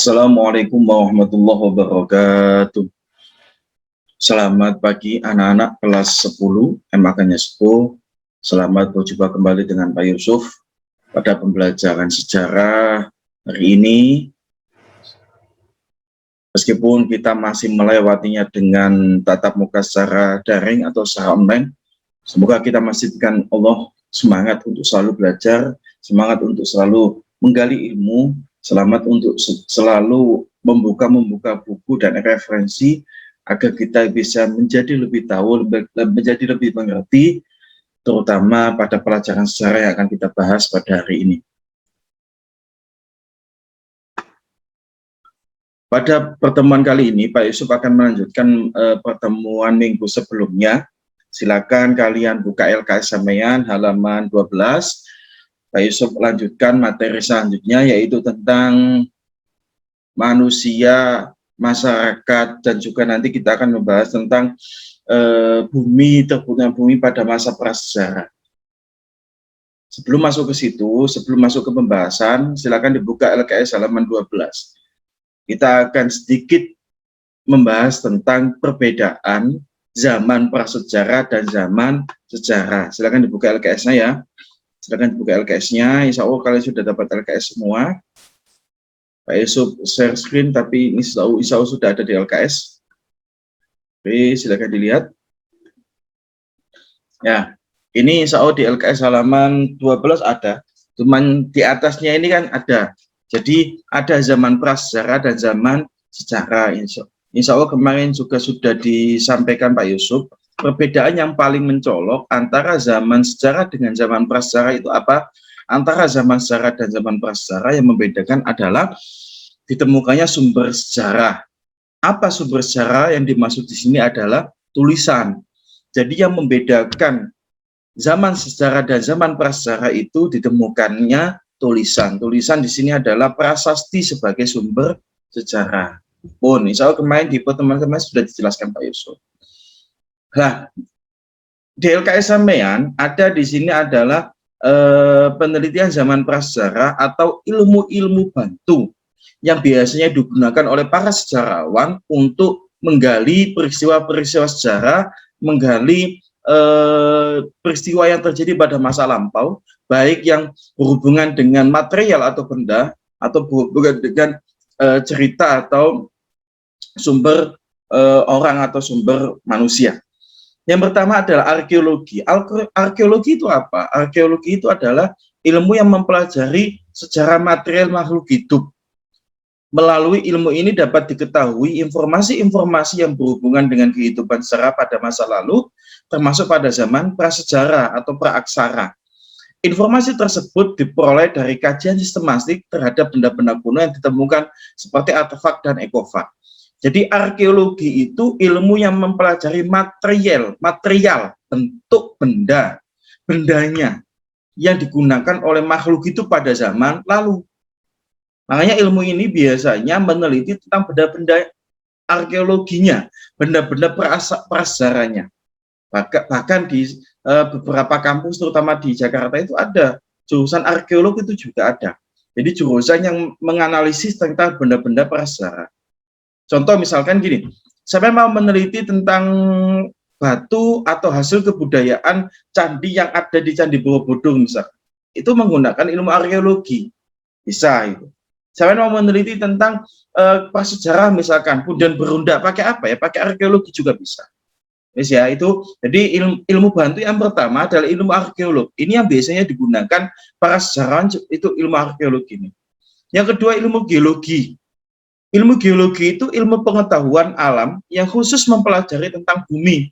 Assalamualaikum warahmatullahi wabarakatuh. Selamat pagi anak-anak kelas 10 MAK-nya 10. Selamat berjumpa kembali dengan Pak Yusuf pada pembelajaran sejarah hari ini. Meskipun kita masih melewatinya dengan tatap muka secara daring atau secara online, semoga kita masih dengan Allah semangat untuk selalu belajar, semangat untuk selalu menggali ilmu, selamat untuk selalu membuka buku dan referensi agar kita bisa menjadi lebih tahu, menjadi lebih mengerti, terutama pada pelajaran sejarah yang akan kita bahas pada hari ini. Pada pertemuan kali ini, Pak Yusuf akan melanjutkan pertemuan minggu sebelumnya. Silakan kalian buka LKS sampean halaman 12. Pak Yusuf lanjutkan materi selanjutnya, yaitu tentang manusia, masyarakat, dan juga nanti kita akan membahas tentang bumi, terbentuknya bumi pada masa prasejarah. Sebelum masuk ke situ, sebelum masuk ke pembahasan, silakan dibuka LKS halaman 12. Kita akan sedikit membahas tentang perbedaan zaman prasejarah dan zaman sejarah. Silakan dibuka LKS-nya ya. Silakan dibuka LKS-nya. Insya Allah kalian sudah dapat LKS semua. Pak Yusuf share screen, tapi ini insya Allah sudah ada di LKS. Oke, silakan dilihat. Ya, ini insya Allah di LKS halaman 12 ada. Cuman di atasnya ini kan ada. Jadi ada zaman prasejarah dan zaman sejarah. Insya Allah kemarin juga sudah disampaikan Pak Yusuf. Perbedaan yang paling mencolok antara zaman sejarah dengan zaman prasejarah itu apa? Antara zaman sejarah dan zaman prasejarah yang membedakan adalah ditemukannya sumber sejarah. Apa sumber sejarah yang dimaksud di sini adalah tulisan. Jadi yang membedakan zaman sejarah dan zaman prasejarah itu ditemukannya tulisan. Tulisan di sini adalah prasasti sebagai sumber sejarah. Pun, insya Allah kemarin di teman-teman sudah dijelaskan Pak Yusuf. Nah, di LKS sampean ada di sini adalah penelitian zaman prasejarah atau ilmu-ilmu bantu yang biasanya digunakan oleh para sejarawan untuk menggali peristiwa-peristiwa sejarah, menggali peristiwa yang terjadi pada masa lampau, baik yang berhubungan dengan material atau benda, atau berhubungan dengan cerita atau sumber orang atau sumber manusia. Yang pertama adalah arkeologi. Arkeologi itu apa? Arkeologi itu adalah ilmu yang mempelajari sejarah material makhluk hidup. Melalui ilmu ini dapat diketahui informasi-informasi yang berhubungan dengan kehidupan sejarah pada masa lalu, termasuk pada zaman prasejarah atau praaksara. Informasi tersebut diperoleh dari kajian sistematik terhadap benda-benda kuno yang ditemukan seperti artefak dan ekofak. Jadi arkeologi itu ilmu yang mempelajari material bentuk bendanya yang digunakan oleh makhluk itu pada zaman lalu. Makanya ilmu ini biasanya meneliti tentang benda-benda arkeologinya, benda-benda prasejarahnya. Bahkan di beberapa kampus, terutama di Jakarta itu ada jurusan arkeolog, itu juga ada. Jadi jurusan yang menganalisis tentang benda-benda prasejarah. Contoh misalkan gini, saya mau meneliti tentang batu atau hasil kebudayaan candi yang ada di Candi Borobudur misalkan. Itu menggunakan ilmu arkeologi. Bisa itu. Saya mau meneliti tentang prasejarah misalkan, kemudian berundak pakai apa ya? Pakai arkeologi juga bisa. Ya, itu jadi ilmu bantu yang pertama adalah ilmu arkeolog. Ini yang biasanya digunakan para sejarawan, itu ilmu arkeologi ini. Yang kedua ilmu geologi. Ilmu geologi itu ilmu pengetahuan alam yang khusus mempelajari tentang bumi.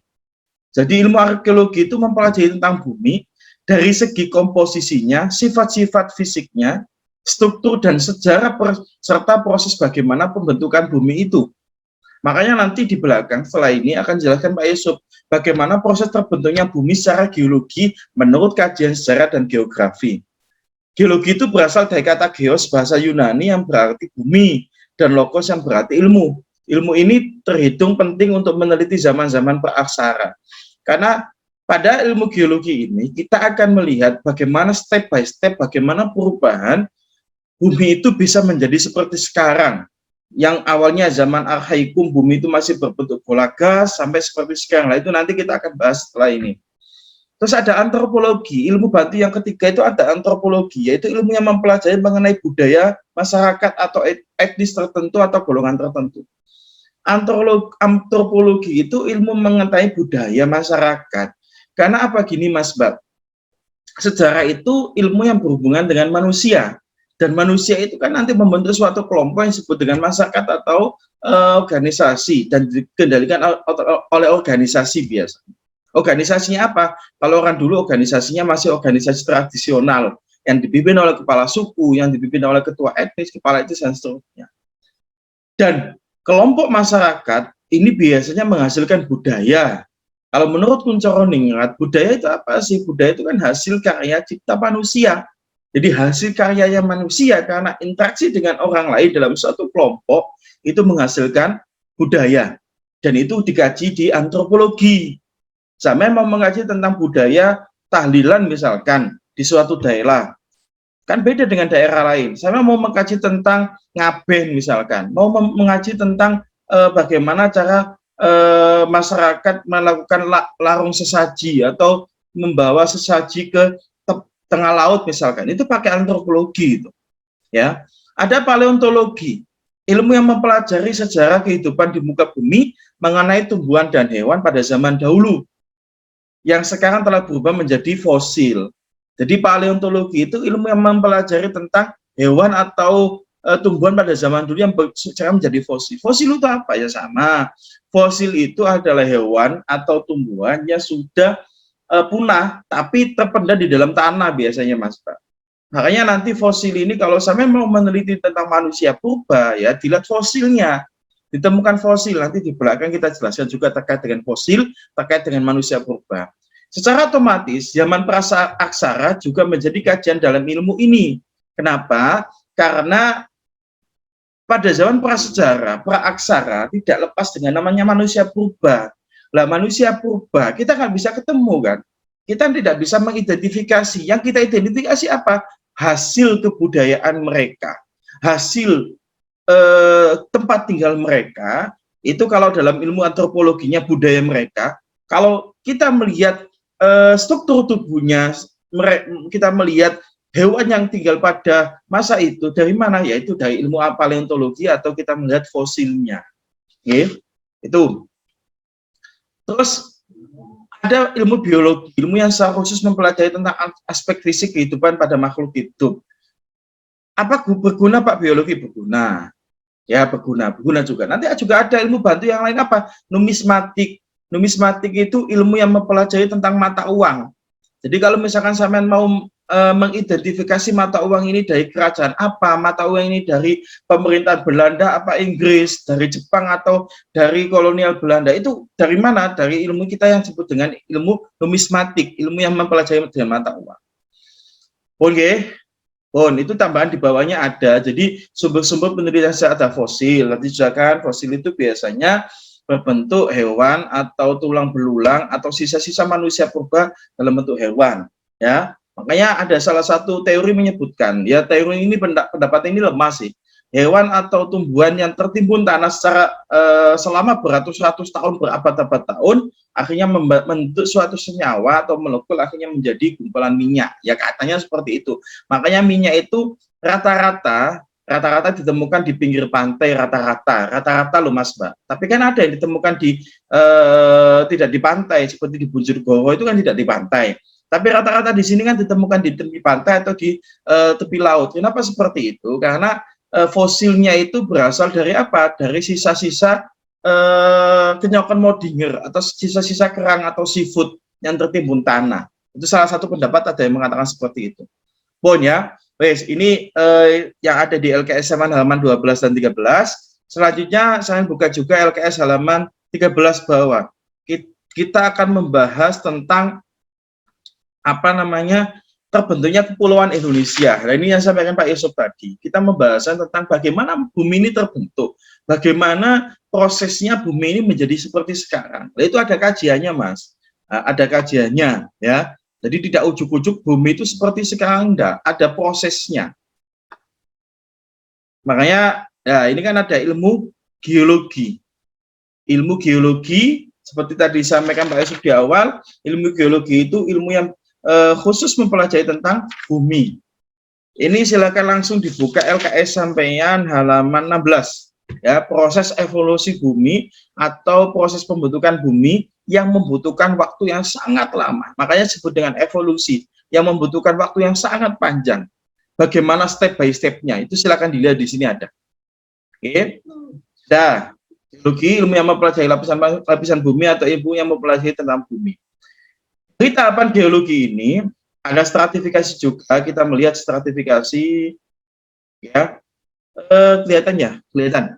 Jadi ilmu arkeologi itu mempelajari tentang bumi dari segi komposisinya, sifat-sifat fisiknya, struktur dan sejarah serta proses bagaimana pembentukan bumi itu. Makanya nanti di belakang setelah ini akan dijelaskan Pak Yusuf bagaimana proses terbentuknya bumi secara geologi menurut kajian sejarah dan geografi. Geologi itu berasal dari kata geos bahasa Yunani yang berarti bumi dan logos yang berarti ilmu. Ilmu ini terhitung penting untuk meneliti zaman-zaman praaksara. Karena pada ilmu geologi ini kita akan melihat bagaimana step by step bagaimana perubahan bumi itu bisa menjadi seperti sekarang. yang awalnya zaman arhaikum bumi itu masih berbentuk bola gas sampai seperti sekarang. Nah, itu nanti kita akan bahas setelah ini. Terus ada antropologi, ilmu bantu yang ketiga itu ada antropologi, yaitu ilmu yang mempelajari mengenai budaya masyarakat atau etnis tertentu atau golongan tertentu. Antropologi itu ilmu mengenai budaya masyarakat. Karena apa gini Mas Bab? Sejarah itu ilmu yang berhubungan dengan manusia. Dan manusia itu kan nanti membentuk suatu kelompok yang disebut dengan masyarakat atau organisasi dan dikendalikan oleh organisasi biasa. Organisasinya apa? Kalau orang dulu organisasinya masih organisasi tradisional yang dipimpin oleh kepala suku, yang dipimpin oleh ketua etnis, kepala etnis dan seterusnya. Dan kelompok masyarakat ini biasanya menghasilkan budaya. Kalau menurut Kuncoro Ningrat, budaya itu apa sih? Budaya itu kan hasil karya cipta manusia. Jadi hasil karyanya manusia karena interaksi dengan orang lain dalam suatu kelompok itu menghasilkan budaya. Dan itu dikaji di antropologi. Saya mau mengaji tentang budaya tahlilan misalkan di suatu daerah. Kan beda dengan daerah lain. Saya mau mengkaji tentang ngaben misalkan. Mau mengaji tentang bagaimana cara masyarakat melakukan larung sesaji atau membawa sesaji ke tengah laut misalkan, itu pakai antropologi itu, ya. Ada paleontologi, ilmu yang mempelajari sejarah kehidupan di muka bumi mengenai tumbuhan dan hewan pada zaman dahulu, yang sekarang telah berubah menjadi fosil. Jadi paleontologi itu ilmu yang mempelajari tentang hewan atau tumbuhan pada zaman dulu yang sekarang menjadi fosil. Fosil itu apa ya? Sama. Fosil itu adalah hewan atau tumbuhan yang sudah punah tapi terpendam di dalam tanah biasanya Mas Pak. Makanya nanti fosil ini kalau saya mau meneliti tentang manusia purba ya dilihat fosilnya, ditemukan fosil, nanti di belakang kita jelaskan juga terkait dengan fosil, terkait dengan manusia purba. Secara otomatis zaman praaksara juga menjadi kajian dalam ilmu ini. Kenapa? Karena pada zaman prasejarah, praaksara tidak lepas dengan namanya manusia purba. Lah manusia purba kita nggak bisa ketemu kan, kita tidak bisa mengidentifikasi. Yang kita identifikasi apa? Hasil kebudayaan mereka, hasil tempat tinggal mereka. Itu kalau dalam ilmu antropologinya budaya mereka. Kalau kita melihat struktur tubuhnya, kita melihat hewan yang tinggal pada masa itu dari mana? Yaitu dari ilmu paleontologi atau kita melihat fosilnya. Oke, itu. Terus ada ilmu biologi, ilmu yang secara khusus mempelajari tentang aspek fisik kehidupan pada makhluk hidup. Apa berguna Pak biologi? Berguna. Ya, berguna juga. Nanti juga ada ilmu bantu yang lain apa? Numismatik. Numismatik itu ilmu yang mempelajari tentang mata uang. Jadi kalau misalkan sampean mau mengidentifikasi mata uang ini dari kerajaan apa, mata uang ini dari pemerintahan Belanda apa Inggris, dari Jepang atau dari kolonial Belanda, itu dari mana? Dari ilmu kita yang disebut dengan ilmu numismatik, ilmu yang mempelajari dengan mata uang. Oke, itu tambahan di bawahnya ada. Jadi sumber-sumber penelitian ada fosil. Nanti juga kan fosil itu biasanya berbentuk hewan atau tulang belulang atau sisa-sisa manusia purba dalam bentuk hewan, ya. Makanya ada salah satu teori menyebutkan, ya teori ini pendapat ini lemah sih. Hewan atau tumbuhan yang tertimbun tanah secara selama beratus-ratus tahun, berabad-abad tahun, akhirnya membentuk suatu senyawa atau molekul akhirnya menjadi gumpalan minyak. Ya katanya seperti itu. Makanya minyak itu rata-rata ditemukan di pinggir pantai, rata-rata loh Mas Mbak. Tapi kan ada yang ditemukan di tidak di pantai, seperti di Bunjurgoro itu kan tidak di pantai. Tapi rata-rata di sini kan ditemukan di tepi pantai atau di tepi laut. Kenapa seperti itu? Karena fosilnya itu berasal dari apa? Dari sisa-sisa kenyokan modinger atau sisa-sisa kerang atau seafood yang tertimbun tanah. Itu salah satu pendapat, ada yang mengatakan seperti itu. Bon ya, wes ini yang ada di LKS halaman 12 dan 13. Selanjutnya saya buka juga LKS halaman 13 bawah. Kita akan membahas tentang apa namanya terbentuknya kepulauan Indonesia. Nah ini yang sampaikan Pak Yusuf tadi. Kita membahas tentang bagaimana bumi ini terbentuk, bagaimana prosesnya bumi ini menjadi seperti sekarang. Nah, itu ada kajiannya Mas, ada kajiannya ya. Jadi tidak ujuk-ujuk bumi itu seperti sekarang, enggak, ada prosesnya. Makanya Nah, ini kan ada ilmu geologi. Ilmu geologi seperti tadi disampaikan Pak Yusuf di awal, ilmu geologi itu ilmu yang khusus mempelajari tentang bumi. Ini silakan langsung dibuka LKS sampean halaman 16. Ya, proses evolusi bumi atau proses pembentukan bumi yang membutuhkan waktu yang sangat lama. Makanya disebut dengan evolusi yang membutuhkan waktu yang sangat panjang. Bagaimana step by step-nya? Itu silakan dilihat di sini ada. Oke. Nah, geologi ilmu yang mempelajari lapisan bumi atau ilmu yang mempelajari tentang bumi. Di tahapan geologi ini ada stratifikasi juga, kita melihat stratifikasi ya, kelihatan.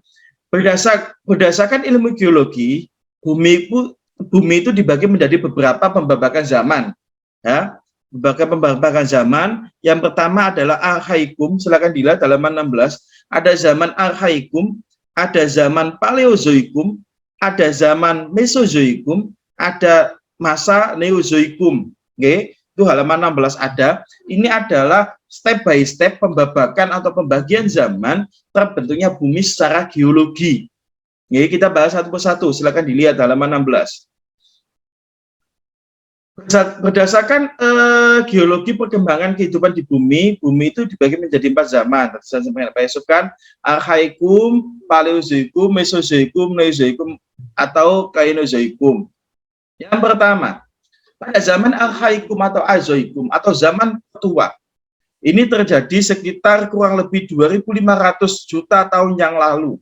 Berdasarkan ilmu geologi, bumi itu dibagi menjadi beberapa pembabakan zaman. Ya, beberapa pembabakan zaman. Yang pertama adalah Archaikum, silakan dilihat halaman 16. Ada zaman Archaikum, ada zaman Paleozoikum, ada zaman Mesozoikum, ada masa Neozoikum. Oke, itu halaman 16 ada. Ini adalah step by step pembabakan atau pembagian zaman terbentuknya bumi secara geologi. Oke, kita bahas satu persatu. Silakan dilihat halaman 16. Berdasarkan geologi perkembangan kehidupan di bumi, bumi itu dibagi menjadi 4 zaman. Saya sampaikan Pak Yusuf kan, Archaikum, Paleozoikum, Mesozoikum, Neozoikum, atau Kainozoikum. Yang pertama, pada zaman Archaikum atau Azoikum atau zaman tua, ini terjadi sekitar kurang lebih 2.500 juta tahun yang lalu.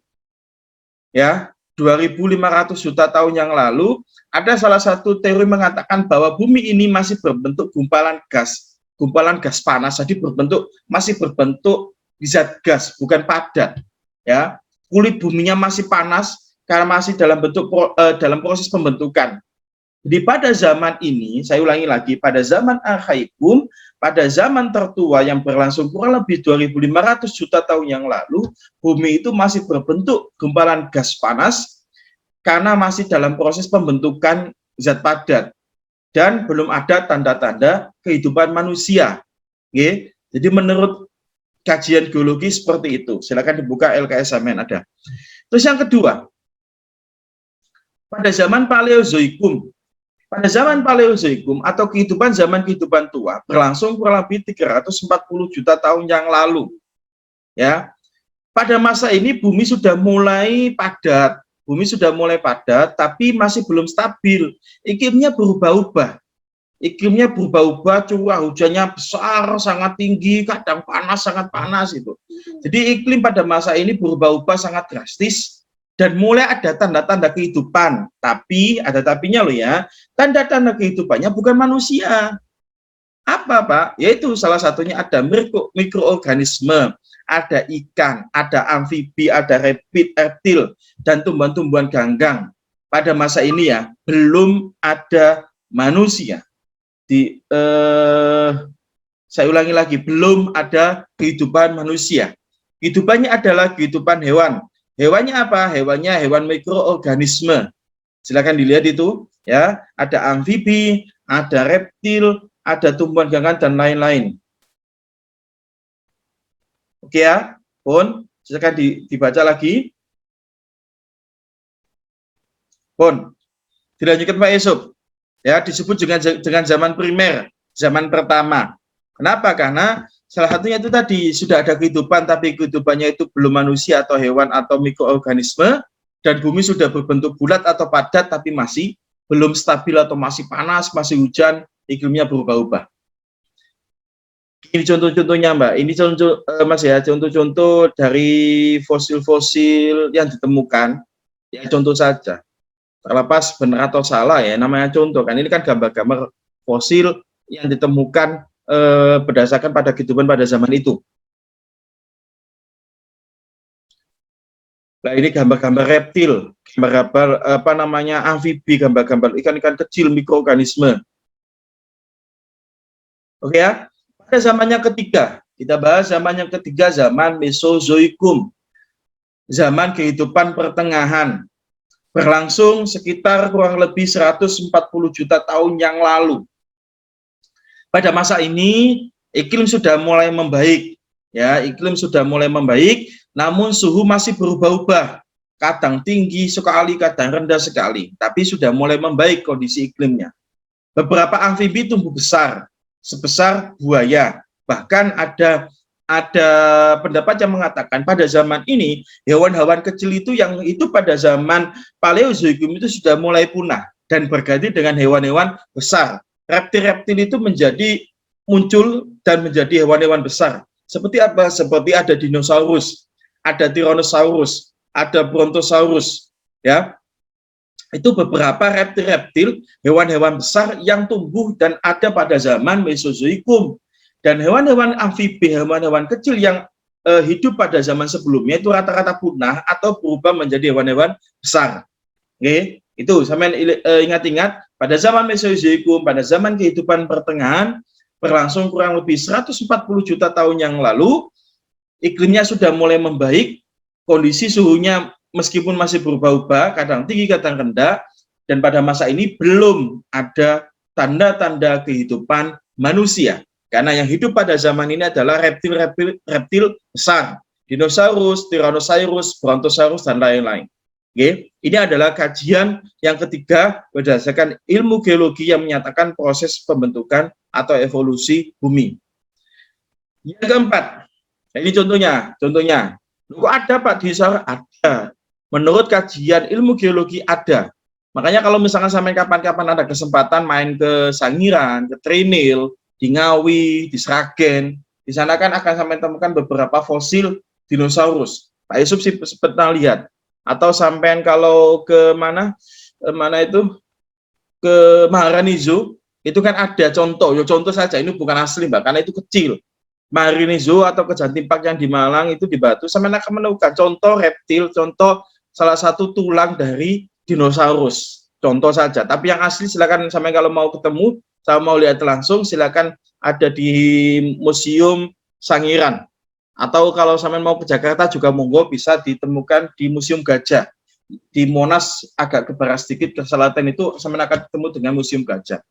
Ya, 2.500 juta tahun yang lalu, ada salah satu teori mengatakan bahwa bumi ini masih berbentuk gumpalan gas panas, jadi masih berbentuk zat gas, bukan padat. Ya, kulit buminya masih panas karena masih dalam proses pembentukan. Jadi pada zaman ini, saya ulangi lagi, pada zaman Archaikum, pada zaman tertua yang berlangsung kurang lebih 2.500 juta tahun yang lalu, bumi itu masih berbentuk gumpalan gas panas karena masih dalam proses pembentukan zat padat dan belum ada tanda-tanda kehidupan manusia. Oke? Jadi menurut kajian geologi seperti itu. Silakan dibuka LKS sampean ada. Terus yang kedua, pada zaman Paleozoikum. Pada zaman Paleozoikum atau zaman kehidupan tua berlangsung kurang lebih 340 juta tahun yang lalu. Ya. Pada masa ini bumi sudah mulai padat. Tapi masih belum stabil. Iklimnya berubah-ubah. Curah hujannya besar, sangat tinggi, kadang panas, sangat panas itu. Jadi iklim pada masa ini berubah-ubah sangat drastis. Dan mulai ada tanda-tanda kehidupan, tapi ada tapinya loh ya, tanda-tanda kehidupannya bukan manusia. Apa Pak? Yaitu salah satunya ada mikroorganisme, ada ikan, ada amfibi, ada reptil, dan tumbuhan-tumbuhan ganggang. Pada masa ini ya, belum ada manusia. Saya ulangi lagi, belum ada kehidupan manusia. Kehidupannya adalah kehidupan hewan. Hewannya apa? Hewannya hewan mikroorganisme. Silakan dilihat itu, ya. Ada amfibi, ada reptil, ada tumbuhan ganggang dan lain-lain. Oke ya, Pun, silakan dibaca lagi. Pun, dilanjutkan Pak Yusuf. Ya, disebut dengan zaman primer, zaman pertama. Kenapa? Karena salah satunya itu tadi sudah ada kehidupan, tapi kehidupannya itu belum manusia atau hewan atau mikroorganisme, dan bumi sudah berbentuk bulat atau padat, tapi masih belum stabil atau masih panas, masih hujan, iklimnya berubah-ubah. Ini contoh-contohnya Mbak, ini contoh Mas ya, contoh-contoh dari fosil-fosil yang ditemukan, ya contoh saja. Terlepas benar atau salah ya, namanya contoh kan, ini kan gambar-gambar fosil yang ditemukan berdasarkan pada kehidupan pada zaman itu. Nah, ini gambar-gambar reptil, gambar-gambar amfibi, gambar-gambar ikan-ikan kecil, mikroorganisme. Oke ya. Pada zaman yang ketiga, kita bahas zaman yang ketiga, zaman Mesozoikum. Zaman kehidupan pertengahan. Berlangsung sekitar kurang lebih 140 juta tahun yang lalu. Pada masa ini, iklim sudah mulai membaik. Ya, iklim sudah mulai membaik, namun suhu masih berubah-ubah. Kadang tinggi sekali, kadang rendah sekali. Tapi sudah mulai membaik kondisi iklimnya. Beberapa amfibi tumbuh besar, sebesar buaya. Bahkan ada pendapat yang mengatakan pada zaman ini hewan-hewan kecil itu yang hidup pada zaman Paleozoikum itu sudah mulai punah dan berganti dengan hewan-hewan besar. Reptil-reptil itu menjadi muncul dan menjadi hewan-hewan besar. Seperti apa? Seperti ada dinosaurus, ada Tyrannosaurus, ada Brontosaurus, ya. Itu beberapa reptil-reptil, hewan-hewan besar yang tumbuh dan ada pada zaman Mesozoikum. Dan hewan-hewan amfibi, hewan-hewan kecil yang hidup pada zaman sebelumnya itu rata-rata punah atau berubah menjadi hewan-hewan besar. Oke, itu sampai ingat-ingat pada zaman Mesozoikum, pada zaman kehidupan pertengahan berlangsung kurang lebih 140 juta tahun yang lalu, iklimnya sudah mulai membaik, kondisi suhunya meskipun masih berubah-ubah, kadang tinggi, kadang rendah, dan pada masa ini belum ada tanda-tanda kehidupan manusia. Karena yang hidup pada zaman ini adalah reptil besar, dinosaurus, Tyrannosaurus, Brontosaurus, dan lain-lain. Oke, ini adalah kajian yang ketiga berdasarkan ilmu geologi yang menyatakan proses pembentukan atau evolusi bumi. Yang keempat, ini contohnya, kok ada Pak dinosaurus? Ada. Menurut kajian ilmu geologi ada. Makanya kalau misalkan sampai kapan-kapan ada kesempatan main ke Sangiran, ke Trinil, di Ngawi, di Sragen, di sana kan akan sampai temukan beberapa fosil dinosaurus. Pak Yusuf sih pernah lihat. Atau sampai kalau ke mana itu, ke Maharani Zoo, itu kan ada contoh, ya contoh saja, ini bukan asli Mbak, karena itu kecil. Maharani Zoo atau ke Jantim Park yang di Malang itu di Batu, sampai akan menemukan contoh reptil, contoh salah satu tulang dari dinosaurus, contoh saja. Tapi yang asli silakan sampai kalau mau ketemu, saya mau lihat langsung, silakan ada di Museum Sangiran. Atau kalau sampai mau ke Jakarta juga monggo bisa ditemukan di Museum Gajah. Di Monas agak ke barat sedikit ke selatan itu sampai akan ketemu dengan Museum Gajah.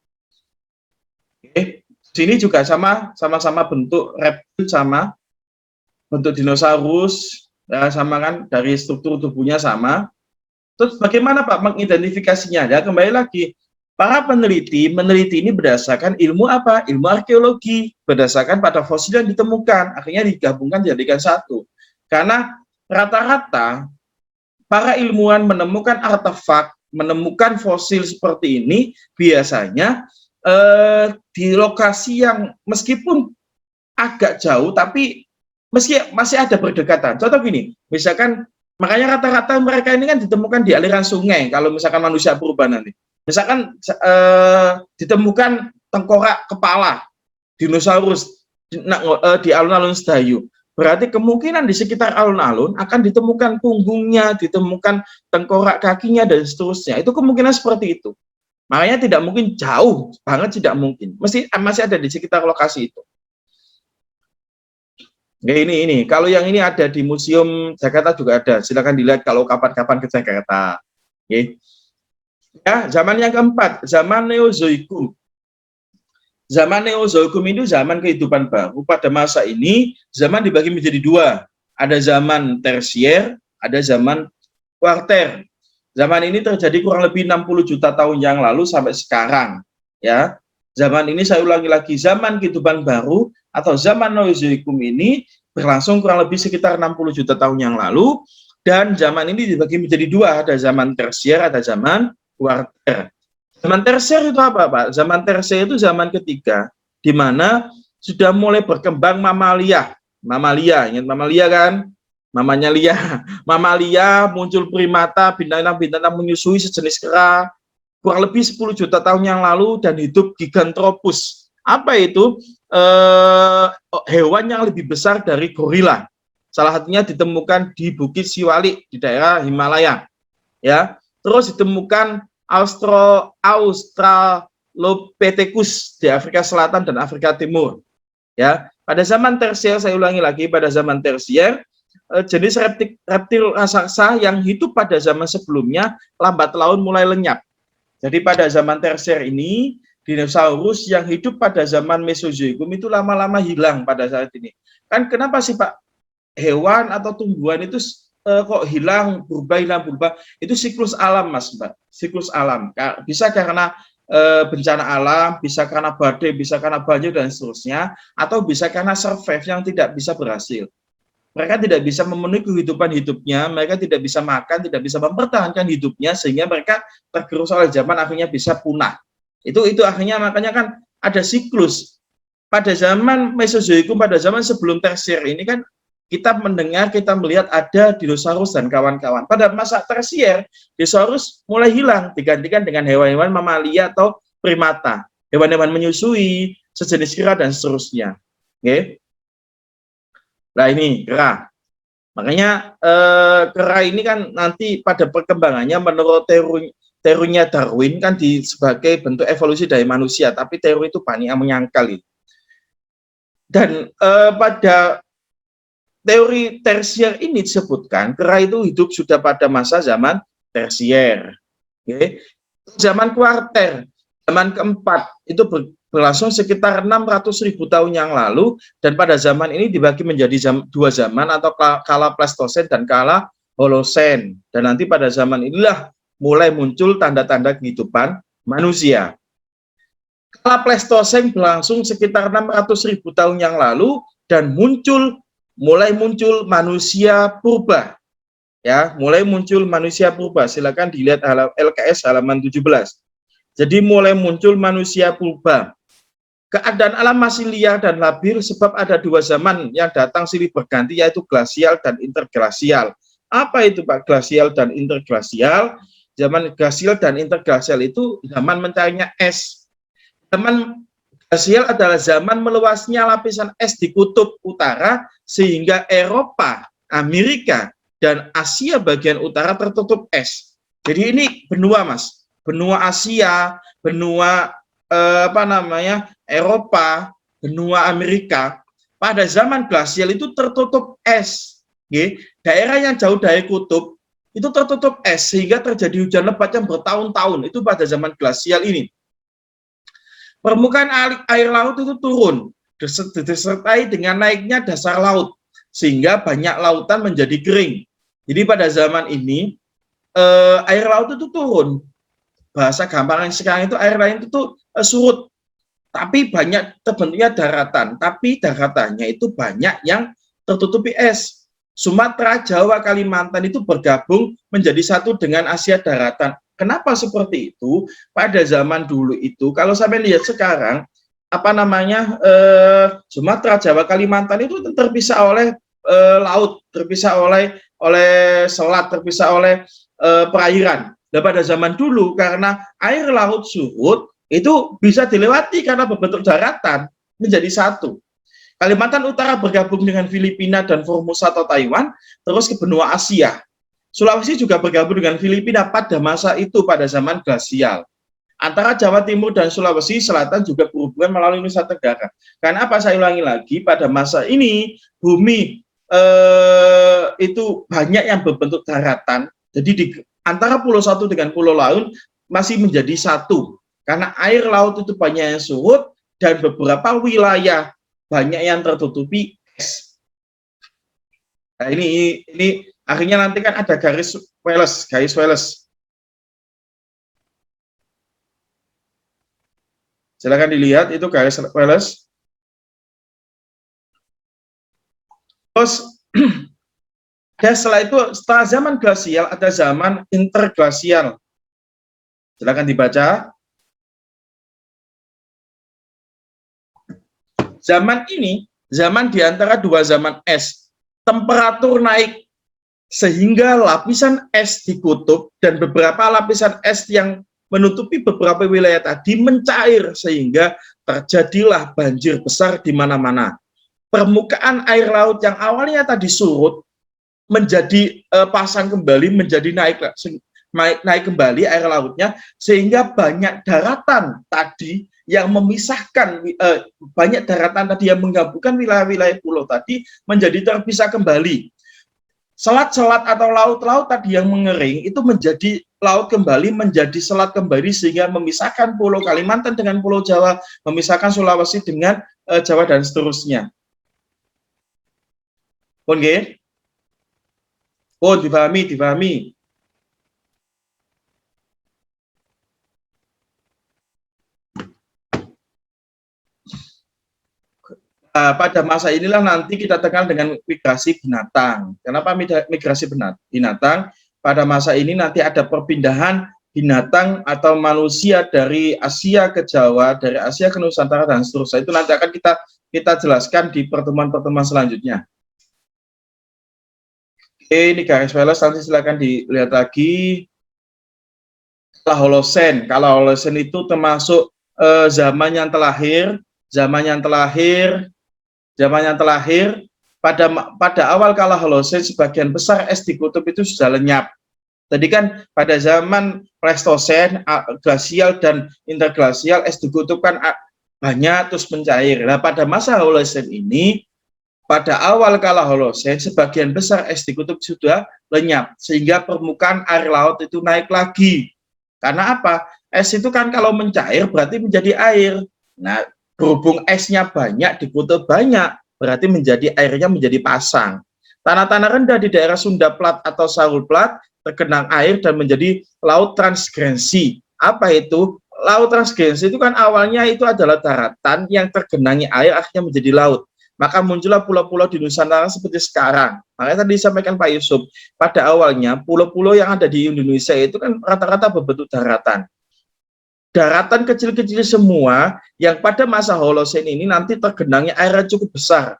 Oke. Sini juga sama-sama bentuk reptil, sama bentuk dinosaurus, ya, sama kan, dari struktur tubuhnya sama. Terus bagaimana Pak mengidentifikasinya? Ya kembali lagi, para peneliti ini berdasarkan ilmu apa? Ilmu arkeologi, berdasarkan pada fosil yang ditemukan, akhirnya digabungkan dijadikan satu. Karena rata-rata para ilmuwan menemukan artefak, menemukan fosil seperti ini biasanya di lokasi yang meskipun agak jauh, tapi masih ada berdekatan. Contoh gini, misalkan, makanya rata-rata mereka ini kan ditemukan di aliran sungai, kalau misalkan manusia purba nanti. Misalkan ditemukan tengkorak kepala dinosaurus di alun-alun Sedayu, berarti kemungkinan di sekitar alun-alun akan ditemukan punggungnya, ditemukan tengkorak kakinya, dan seterusnya. Itu kemungkinan seperti itu. Makanya tidak mungkin jauh banget, tidak mungkin. Masih ada di sekitar lokasi itu. Oke, ini. Kalau yang ini ada di Museum Jakarta juga ada. Silakan dilihat kalau kapan-kapan ke Jakarta. Oke. Ya, zaman yang keempat, zaman Neozoikum. Zaman Neozoikum itu zaman kehidupan baru. Pada masa ini, zaman dibagi menjadi dua. Ada zaman tersier, ada zaman kuarter. Zaman ini terjadi kurang lebih 60 juta tahun yang lalu sampai sekarang. Ya, zaman ini saya ulangi lagi, zaman kehidupan baru atau zaman Neozoikum ini berlangsung kurang lebih sekitar 60 juta tahun yang lalu. Dan zaman ini dibagi menjadi dua, ada zaman tersier, ada zaman kuarter. Zaman tersier itu apa, Pak? Zaman tersier itu zaman ketiga, di mana sudah mulai berkembang mamalia. Ingat mamalia kan? Mamanya Lia. Mamalia, muncul primata, bintang-bintang menyusui sejenis kera, kurang lebih 10 juta tahun yang lalu, dan hidup Gigantropus. Apa itu? Hewan yang lebih besar dari gorila. Salah satunya ditemukan di Bukit Siwalik di daerah Himalaya. Ya, terus ditemukan Australopithecus di Afrika Selatan dan Afrika Timur. Ya, pada zaman tersier, saya ulangi lagi, pada zaman tersier jenis reptil raksasa yang hidup pada zaman sebelumnya lambat laun mulai lenyap. Jadi pada zaman tersier ini dinosaurus yang hidup pada zaman Mesozoikum itu lama-lama hilang pada saat ini. Kan kenapa sih Pak hewan atau tumbuhan itu kok hilang, berubah, itu siklus alam Mas Mbak, siklus alam. Bisa karena bencana alam, bisa karena badai, bisa karena banjir dan seterusnya, atau bisa karena survive yang tidak bisa berhasil. Mereka tidak bisa memenuhi kehidupan hidupnya, mereka tidak bisa makan, tidak bisa mempertahankan hidupnya, sehingga mereka tergerus oleh zaman akhirnya bisa punah. Itu akhirnya makanya kan ada siklus. Pada zaman Mesozoikum, pada zaman sebelum tersier ini kan kita mendengar, kita melihat ada dinosaurus dan kawan-kawan. Pada masa tersier, dinosaurus mulai hilang, digantikan dengan hewan-hewan mamalia atau primata, hewan-hewan menyusui, sejenis kera dan seterusnya. Oke. Nah ini kera. Makanya kera ini kan nanti pada perkembangannya menurut teorinya Darwin kan sebagai bentuk evolusi dari manusia, tapi teori itu banyak yang menyangkal itu. Dan pada teori tersier ini disebutkan kera itu hidup sudah pada masa zaman tersier. Okay. Zaman kuarter, zaman keempat itu berlangsung sekitar 600.000 tahun yang lalu, dan pada zaman ini dibagi menjadi dua zaman atau kala Pleistosen dan kala Holosen. Dan nanti pada zaman inilah mulai muncul tanda-tanda kehidupan manusia. Kala Pleistosen berlangsung sekitar 600.000 tahun yang lalu dan mulai muncul manusia purba. Ya, mulai muncul manusia purba. Silakan dilihat LKS halaman 17. Jadi mulai muncul manusia purba. Keadaan alam masih liar dan labil sebab ada dua zaman yang datang silih berganti, yaitu glasial dan interglasial. Apa itu Pak glasial dan interglasial? Zaman glasial dan interglasial itu zaman mencarinya es. Zaman glasial adalah zaman meluasnya lapisan es di kutub utara sehingga Eropa, Amerika, dan Asia bagian utara tertutup es. Jadi ini benua Mas, benua Asia, benua Eropa, benua Amerika, pada zaman glasial itu tertutup es. Daerah yang jauh dari kutub itu tertutup es sehingga terjadi hujan lebat yang bertahun-tahun, itu pada zaman glasial ini. Permukaan air laut itu turun disertai dengan naiknya dasar laut sehingga banyak lautan menjadi kering. Jadi pada zaman ini air laut itu turun. Bahasa gampang sekarang itu air laut itu surut, tapi banyak terbentuknya daratan, tapi daratannya itu banyak yang tertutupi es. Sumatera, Jawa, Kalimantan itu bergabung menjadi satu dengan Asia daratan. Kenapa seperti itu? Pada zaman dulu itu, kalau sampai lihat sekarang, Sumatera, Jawa, Kalimantan itu terpisah oleh laut, terpisah oleh selat, terpisah oleh perairan. Nah, pada zaman dulu karena air laut surut itu bisa dilewati karena berbentuk daratan menjadi satu. Kalimantan Utara bergabung dengan Filipina dan Formosa atau Taiwan, terus ke benua Asia. Sulawesi juga bergabung dengan Filipina pada masa itu pada zaman glasial. Antara Jawa Timur dan Sulawesi Selatan juga berhubungan melalui Nusa Tenggara. Karena apa, saya ulangi lagi, pada masa ini bumi itu banyak yang berbentuk daratan. Jadi di antara pulau satu dengan pulau lain masih menjadi satu karena air laut itu banyak yang surut dan beberapa wilayah banyak yang tertutupi es. Nah, ini akhirnya nanti kan ada garis Wallace. Silakan dilihat itu garis Wallace. Terus setelah zaman glasial ada zaman interglasial. Silakan dibaca. Zaman ini zaman di antara dua zaman es. Temperatur naik sehingga lapisan es di kutub dan beberapa lapisan es yang menutupi beberapa wilayah tadi mencair sehingga terjadilah banjir besar di mana-mana. Permukaan air laut yang awalnya tadi surut menjadi pasang kembali, menjadi naik kembali air lautnya, sehingga banyak daratan tadi yang memisahkan, banyak daratan tadi yang menggabungkan wilayah-wilayah pulau tadi menjadi terpisah kembali. selat-selat atau laut-laut tadi yang mengering itu menjadi laut kembali, menjadi selat kembali, sehingga memisahkan Pulau Kalimantan dengan Pulau Jawa, memisahkan Sulawesi dengan Jawa dan seterusnya. Pun nggih? Oh, dipahami, dipahami. Pada masa inilah nanti kita kenal dengan migrasi binatang. Kenapa migrasi binatang? Pada masa ini nanti ada perpindahan binatang atau manusia dari Asia ke Jawa, dari Asia ke Nusantara dan seterusnya. Itu nanti akan kita jelaskan di pertemuan-pertemuan selanjutnya. Oke, ini garis Welles, nanti silakan dilihat lagi. Kalau Holosen itu termasuk zaman yang terlahir pada awal kala Holosen, sebagian besar es di kutub itu sudah lenyap. Tadi kan pada zaman Pleistosen, glasial dan interglasial, es di kutub kan banyak terus mencair. Nah, pada masa Holosen ini, pada awal kala Holosen, sebagian besar es di kutub sudah lenyap, sehingga permukaan air laut itu naik lagi. Karena apa? Es itu kan kalau mencair berarti menjadi air. Nah, berhubung esnya banyak di kutub banyak, berarti menjadi airnya menjadi pasang. Tanah-tanah rendah di daerah Sunda Plat atau Sahul Plat tergenang air dan menjadi laut transgrensi. Apa itu? Laut transgrensi itu kan awalnya itu adalah daratan yang tergenangi air, akhirnya menjadi laut. Maka muncullah pulau-pulau di Nusantara seperti sekarang. Makanya tadi disampaikan Pak Yusuf, pada awalnya pulau-pulau yang ada di Indonesia itu kan rata-rata berbentuk daratan. Daratan kecil-kecil semua yang pada masa Holosen ini nanti tergenangnya airnya cukup besar,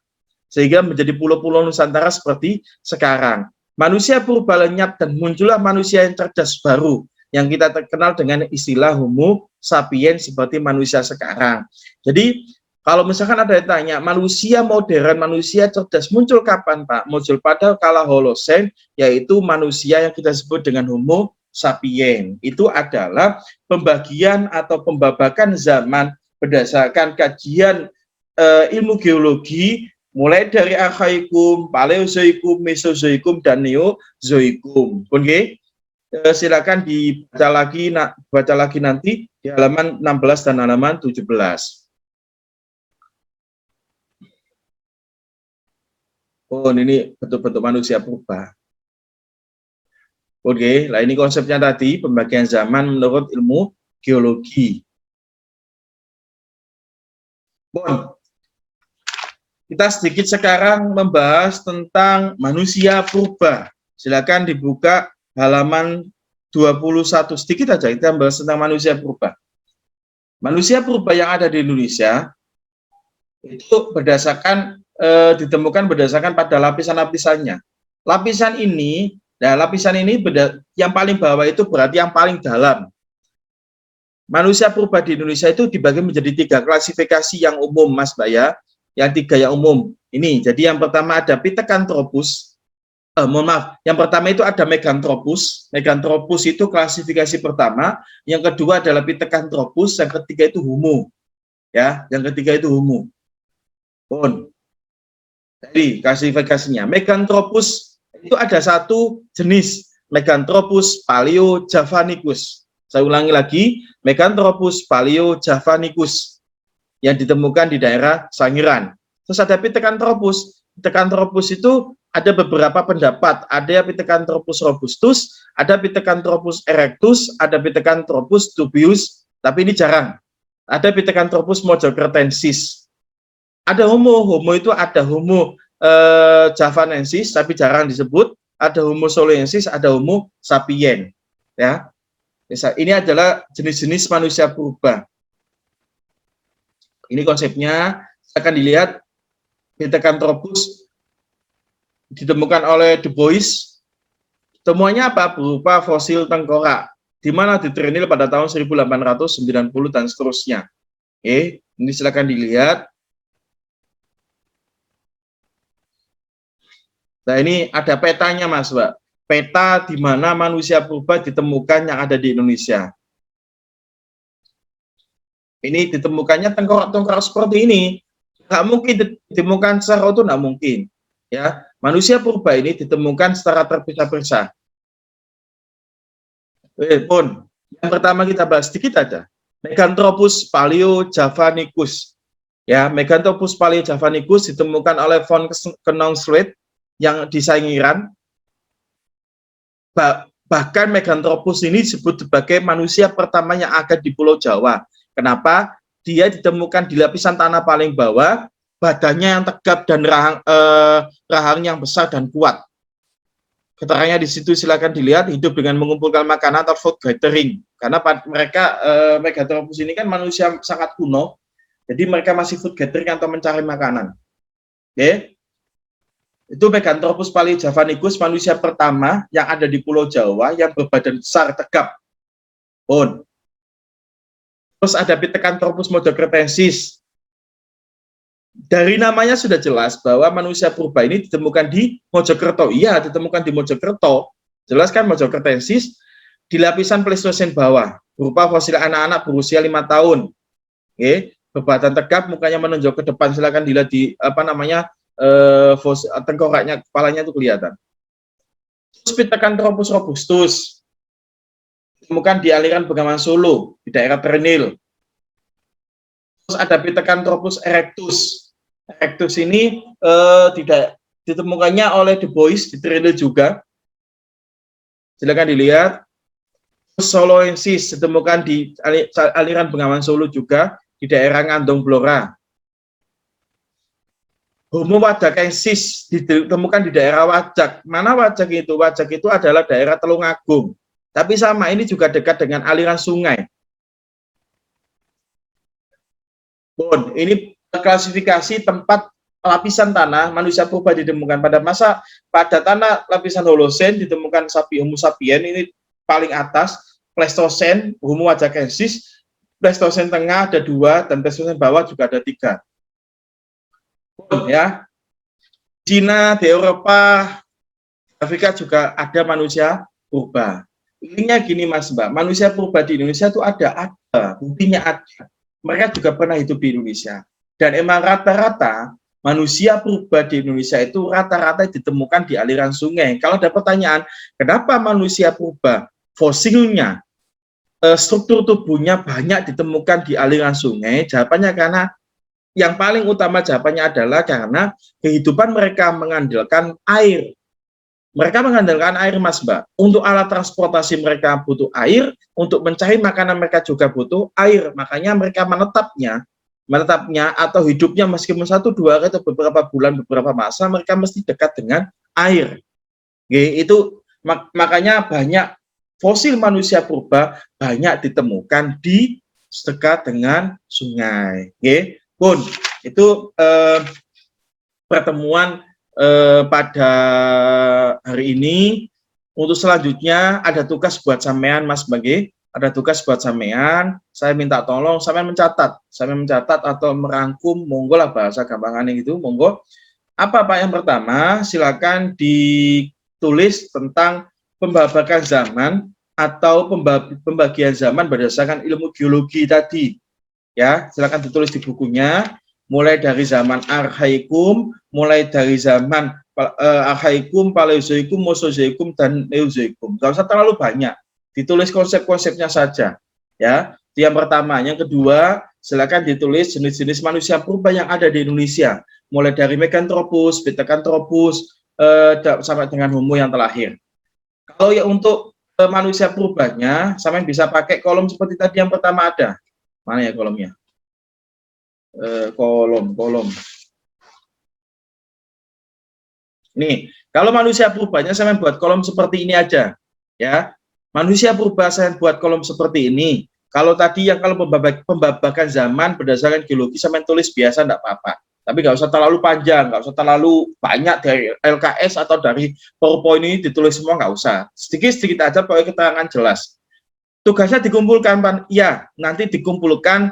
sehingga menjadi pulau-pulau Nusantara seperti sekarang. Manusia purba lenyap dan muncullah manusia yang cerdas baru, yang kita terkenal dengan istilah Homo sapiens seperti manusia sekarang. Jadi kalau misalkan ada yang tanya, manusia modern, manusia cerdas muncul kapan, Pak? Muncul pada kala Holosen, yaitu manusia yang kita sebut dengan Homo sapiens. Itu adalah pembagian atau pembabakan zaman berdasarkan kajian ilmu geologi, mulai dari Archaikum, Paleozoikum, Mesozoikum, dan Neozoikum. Oke, silakan baca lagi nanti di halaman 16 dan halaman 17. Oh, ini bentuk-bentuk manusia purba. Oke, nah ini konsepnya tadi, pembagian zaman menurut ilmu geologi. Bon, kita sedikit sekarang membahas tentang manusia purba. Silakan dibuka halaman 21, sedikit aja kita membahas tentang manusia purba. Manusia purba yang ada di Indonesia itu ditemukan berdasarkan pada lapisan-lapisannya. Lapisan ini yang paling bawah itu berarti yang paling dalam. Manusia purba di Indonesia itu dibagi menjadi 3 klasifikasi yang umum, Mas Baya. Yang 3 yang umum. Ini, jadi yang pertama ada Pithecanthropus. Yang pertama itu ada Meganthropus. Meganthropus itu klasifikasi pertama. Yang kedua adalah Pithecanthropus. Yang ketiga itu Homo. Ya, yang ketiga itu Homo. Jadi klasifikasinya, Meganthropus itu ada 1 jenis, Meganthropus paleojavanicus. Saya ulangi lagi, Meganthropus paleojavanicus yang ditemukan di daerah Sangiran. Terus ada Pithecanthropus. Pithecanthropus itu ada beberapa pendapat. Ada Pithecanthropus robustus, ada Pithecanthropus erectus, ada Pithecanthropus tubius, tapi ini jarang. Ada Pithecanthropus mojokertensis. Ada Homo itu ada Homo javanensis, tapi jarang disebut. Ada Homo soloensis, ada Homo sapiens. Ya, ini adalah jenis-jenis manusia purba. Ini konsepnya, akan dilihat Pithecanthropus ditemukan oleh Du Bois. Temuannya apa? Berupa fosil tengkorak, di mana ditrenil pada tahun 1890 dan seterusnya. Oke, ini silakan dilihat. Nah, ini ada petanya, Mas, Mbak. Peta di mana manusia purba ditemukan yang ada di Indonesia. Ini ditemukannya tengkorak-tengkorak seperti ini. Nggak mungkin ditemukan secara utuh, nggak mungkin. Ya, Manusia purba ini ditemukan secara terpisah-pisah. Pun, yang pertama kita bahas sedikit aja. Meganthropus paleojavanicus. Ya, Meganthropus paleojavanicus ditemukan oleh von Koningsleit yang disaingi Iran. Bahkan Meganthropus ini disebut sebagai manusia pertama yang ada di Pulau Jawa. Kenapa? Dia ditemukan di lapisan tanah paling bawah, badannya yang tegap dan rahangnya yang besar dan kuat. Keterangannya di situ silakan dilihat, hidup dengan mengumpulkan makanan atau food gathering. Karena mereka Meganthropus ini kan manusia sangat kuno, jadi mereka masih food gathering atau mencari makanan. Oke. Itu Meganthropus paleojavanicus, manusia pertama yang ada di Pulau Jawa yang berbadan besar tegap. Pun. Terus ada Pithecanthropus mojokertensis. Dari namanya sudah jelas bahwa manusia purba ini ditemukan di Mojokerto. Iya, ditemukan di Mojokerto. Jelas kan Mojokertensis di lapisan Pleistosen bawah, berupa fosil anak-anak berusia 5 tahun. Oke, berbadan tegap, mukanya menonjol ke depan. Silakan dilihat di tengkoraknya, kepalanya itu kelihatan. Terus Pithecanthropus robustus ditemukan di aliran Bengawan Solo, di daerah Ternil. Terus ada Pithecanthropus erectus. Erectus ini tidak ditemukannya oleh Du Bois di Ternil juga. Silakan dilihat. Soloensis ditemukan di aliran Bengawan Solo juga, di daerah Ngandong Blora. Homo wadakensis ditemukan di daerah Wajak. Mana Wajak itu? Wajak itu adalah daerah Telungagung. Tapi sama, ini juga dekat dengan aliran sungai. Bon, ini klasifikasi tempat lapisan tanah manusia purba ditemukan pada tanah lapisan Holosen ditemukan Homo sapien, ini paling atas, Pleistosen, Homo wadakensis, Pleistosen tengah ada 2 dan Pleistosen bawah juga ada 3. Ya, Cina, di Eropa, Afrika juga ada manusia purba. Intinya gini Mas Mbak, manusia purba di Indonesia itu ada, buktinya ada. Mereka juga pernah hidup di Indonesia. Dan emang rata-rata manusia purba di Indonesia itu rata-rata ditemukan di aliran sungai. Kalau ada pertanyaan, kenapa manusia purba fosilnya, struktur tubuhnya banyak ditemukan di aliran sungai? Jawabannya karena yang paling utama jawabannya adalah karena kehidupan mereka mengandalkan air. Mereka mengandalkan air, Mas Mbak. Untuk alat transportasi mereka butuh air, untuk mencari makanan mereka juga butuh air. Makanya mereka menetapnya atau hidupnya meskipun 1-2 hari atau beberapa bulan, beberapa masa, mereka mesti dekat dengan air. Oke, itu makanya banyak fosil manusia purba banyak ditemukan di dekat dengan sungai. Oke. Pun itu pertemuan pada hari ini. Untuk selanjutnya ada tugas buat sampean Mas Bagi, ada tugas buat sampean. Saya minta tolong sampean mencatat atau merangkum, monggo lah bahasa gampangannya gitu, monggo. Apa Pak? Yang pertama, silakan ditulis tentang pembabakan zaman atau pembagian zaman berdasarkan ilmu geologi tadi. Ya, silakan ditulis di bukunya, mulai dari zaman Archaikum, mulai dari zaman Archaikum, Paleozoikum, Mesozoikum, dan Neozoikum. Tidak usah terlalu banyak, ditulis konsep-konsepnya saja. Ya, itu yang pertama. Yang kedua, silakan ditulis jenis-jenis manusia purba yang ada di Indonesia, mulai dari Meganthropus, Pithecanthropus, sampai dengan Homo yang terakhir. Kalau ya untuk manusia purbanya, sampai bisa pakai kolom seperti tadi yang pertama ada. Mana ya kolomnya? Kolom. Nih, kalau manusia purbanya saya buat kolom seperti ini aja, ya. Manusia purba saya buat kolom seperti ini. Kalau tadi yang kalau pembabakan zaman berdasarkan geologi saya tulis biasa enggak apa-apa. Tapi nggak usah terlalu panjang, nggak usah terlalu banyak dari LKS atau dari PowerPoint ini ditulis semua, nggak usah. Sedikit-sedikit aja pokoknya keterangan jelas. Tugasnya dikumpulkan, Pak. Ya, nanti dikumpulkan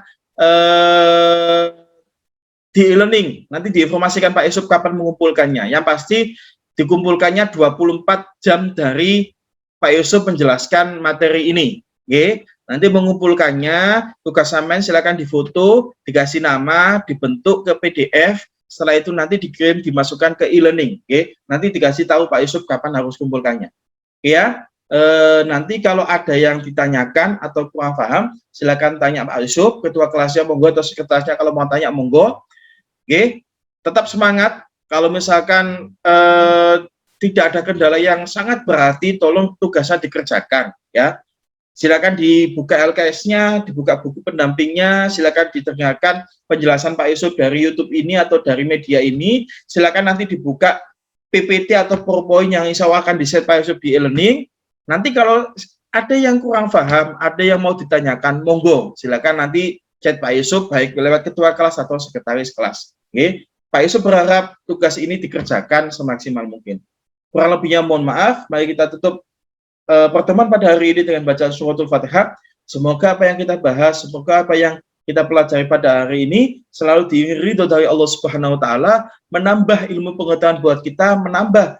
di e-learning. Nanti diinformasikan Pak Yusuf kapan mengumpulkannya. Yang pasti dikumpulkannya 24 jam dari Pak Yusuf menjelaskan materi ini. Oke, nanti mengumpulkannya, tugas sampean silakan difoto, dikasih nama, dibentuk ke PDF, setelah itu nanti dikirim dimasukkan ke e-learning. Oke, nanti dikasih tahu Pak Yusuf kapan harus kumpulkannya. Ya, nanti kalau ada yang ditanyakan atau kurang paham, silakan tanya Pak Yusuf, ketua kelasnya monggo atau sekretarisnya kalau mau tanya monggo. Oke, tetap semangat. Kalau misalkan tidak ada kendala yang sangat berarti, tolong tugasnya dikerjakan ya. Silakan dibuka LKS-nya, dibuka buku pendampingnya, silakan didengarkan penjelasan Pak Yusuf dari YouTube ini atau dari media ini. Silakan nanti dibuka PPT atau PowerPoint yang insya Allah akan di-share Pak Yusuf di e-learning. Nanti kalau ada yang kurang paham, ada yang mau ditanyakan, monggo. Silakan nanti chat Pak Yusuf, baik lewat ketua kelas atau sekretaris kelas. Oke, Pak Yusuf berharap tugas ini dikerjakan semaksimal mungkin. Kurang lebihnya mohon maaf, mari kita tutup pertemuan pada hari ini dengan bacaan suratul Fatihah. Semoga apa yang kita bahas, semoga apa yang kita pelajari pada hari ini selalu diridho dari Allah Subhanahu wa taala, menambah ilmu pengetahuan buat kita, menambah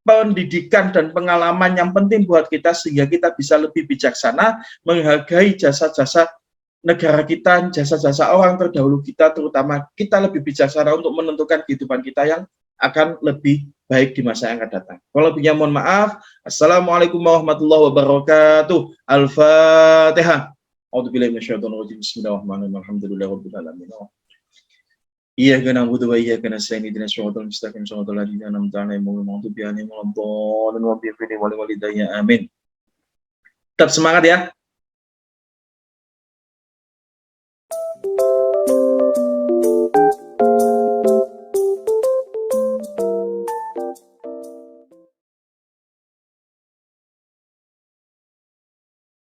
pendidikan dan pengalaman yang penting buat kita sehingga kita bisa lebih bijaksana menghargai jasa-jasa negara kita, jasa-jasa orang terdahulu kita, terutama kita lebih bijaksana untuk menentukan kehidupan kita yang akan lebih baik di masa yang akan datang. Kalau lebihnya mohon maaf. Assalamualaikum warahmatullahi wabarakatuh. Al-Fatihah. A'udzubillahi minasyaitonir rajim. Bismillahirrahmanirrahim. Alhamdulillahirabbil alamin. Iyyaka na'budu wa iyyaka nasta'in. Ihdinas siratal mustaqim. Shiratal ladzina an'amta 'alaihim ghairil maghdubi 'alaihim waladdallin. Amin. Tetap semangat ya.